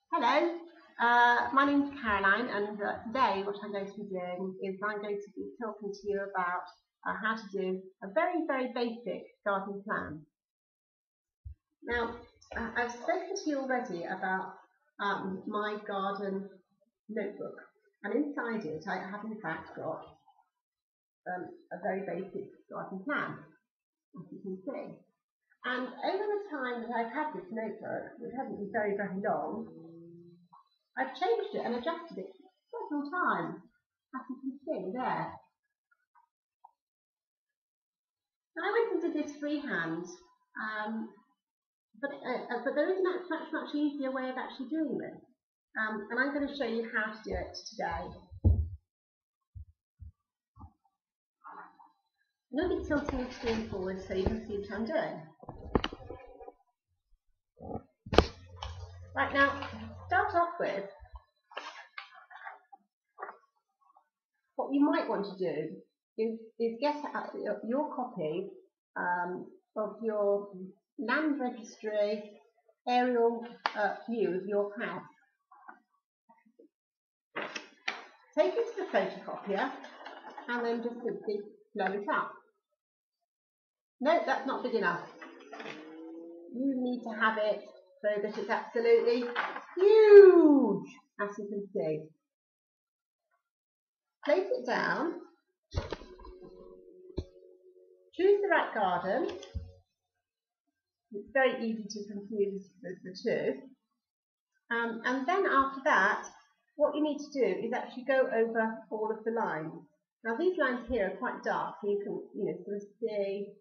Hello, my name's Caroline, and today what I'm going to be doing is I'm going to be talking to you about how to do a very, very basic garden plan. Now, I've spoken to you already about my garden notebook, and inside it I have in fact got a very basic garden plan, as you can see. And over the time that I've had this notebook, which hasn't been very, very long, I've changed it and adjusted it several times, as you can see there. Now I went and did this freehand, but there is a much easier way of actually doing this, and I'm going to show you how to do it today. I'm going to be tilting the screen forward so you can see what I'm doing. Right, now, to start off with, what you might want to do is get out your copy of your land registry aerial view of your house. Take it to the photocopier and then just simply blow it up. No, that's not big enough. You need to have it so that it's absolutely huge, as you can see. Place it down. Choose the right garden. It's very easy to confuse the two. And then after that, what you need to do is actually go over all of the lines. Now these lines here are quite dark, so you can sort of see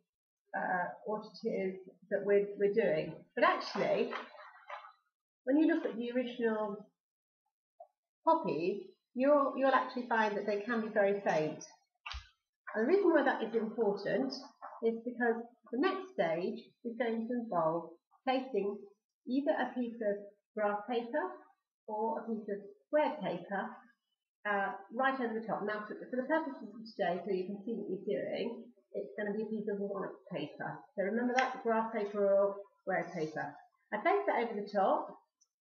what it is that we're doing. But actually, when you look at the original copies, you'll actually find that they can be very faint. And the reason why that is important is because the next stage is going to involve placing either a piece of graph paper or a piece of square paper right over the top. Now, for the purposes of today, so you can see what you're doing, it's going to be a piece of white paper. So remember that, graph paper or square paper. I place that over the top,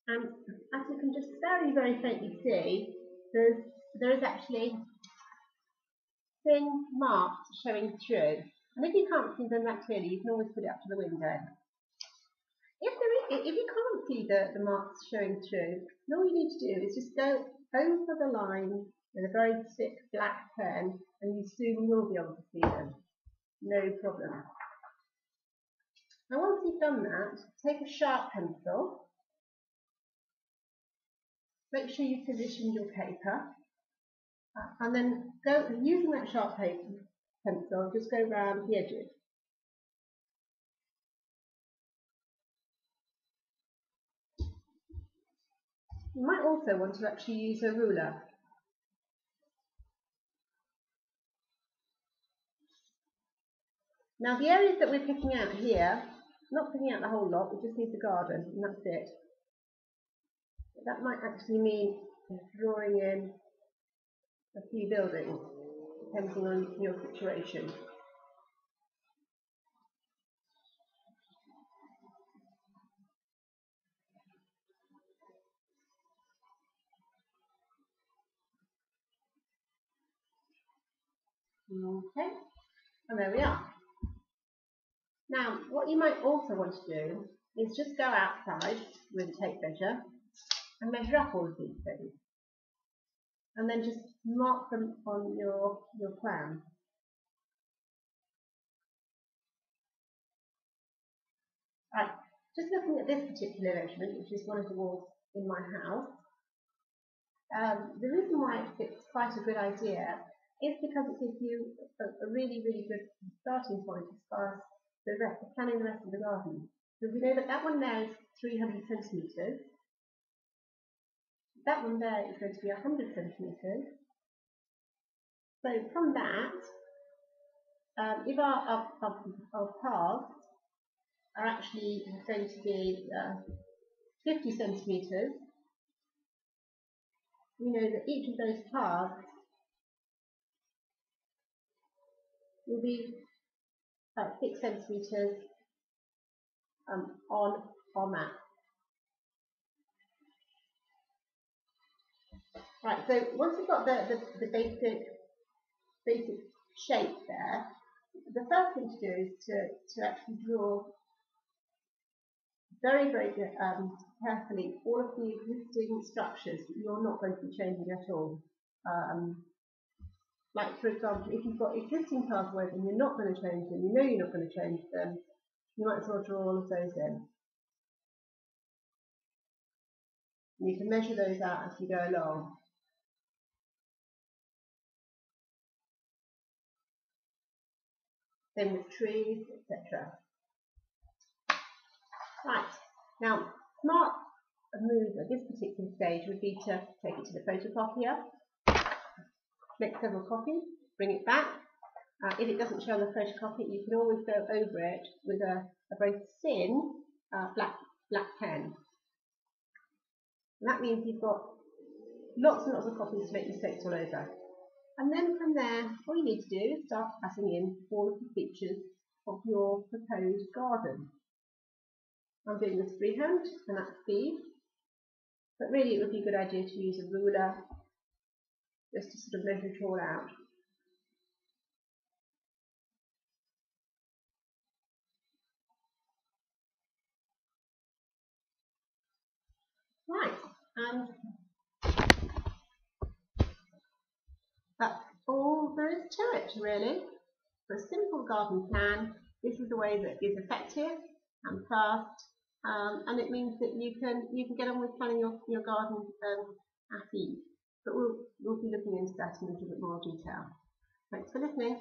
and as you can just very, very faintly see, there is actually thin marks showing through. And if you can't see them that clearly, you can always put it up to the window. If you can't see the marks showing through, all you need to do is just go over the line with a very thick black pen, and you soon will be able to see them. No problem. Now once you've done that, take a sharp pencil. Make sure you position your paper. And then go, using that sharp pencil, just go around the edges. You might also want to actually use a ruler. Now the areas that we're picking out here, not picking out the whole lot, we just need the garden, and that's it. That might actually mean drawing in a few buildings, depending on your situation. Okay, and there we are. Now, what you might also want to do is just go outside with a tape measure and measure up all of these things, and then just mark them on your plan. Right, just looking at this particular measurement, which is one of the walls in my house, the reason why it's quite a good idea is because it gives you a really, really good starting point as far as planning the rest of the garden. So we know that that one there is 300 centimetres. That one there is going to be 100 centimetres. So from that, if our paths are actually going to be 50 centimetres, we know that each of those paths will be 6 centimetres on our map. Right, so once we've got the basic shape there, the first thing to do is to actually draw very, very carefully all of the existing structures that you're not going to be changing at all. Like, for example, if you've got existing pathways and you're not going to change them, you know you're not going to change them, you might as well draw all of those in. And you can measure those out as you go along. Same with trees, etc. Right, now, smart move at this particular stage would be to take it to the photocopier, make several copies, bring it back. If it doesn't show on the photocopy, you can always go over it with a very thin black pen. And that means you've got lots and lots of copies to make mistakes all over. And then from there, all you need to do is start passing in all of the features of your proposed garden. I'm doing this freehand, and that's speed. But really it would be a good idea to use a ruler just to sort of measure it all out. Right, and that's all there is to it, really. For a simple garden plan, this is a way that is effective and fast, and it means that you can get on with planning your garden at ease. But we'll be looking into that in a little bit more detail. Thanks for listening.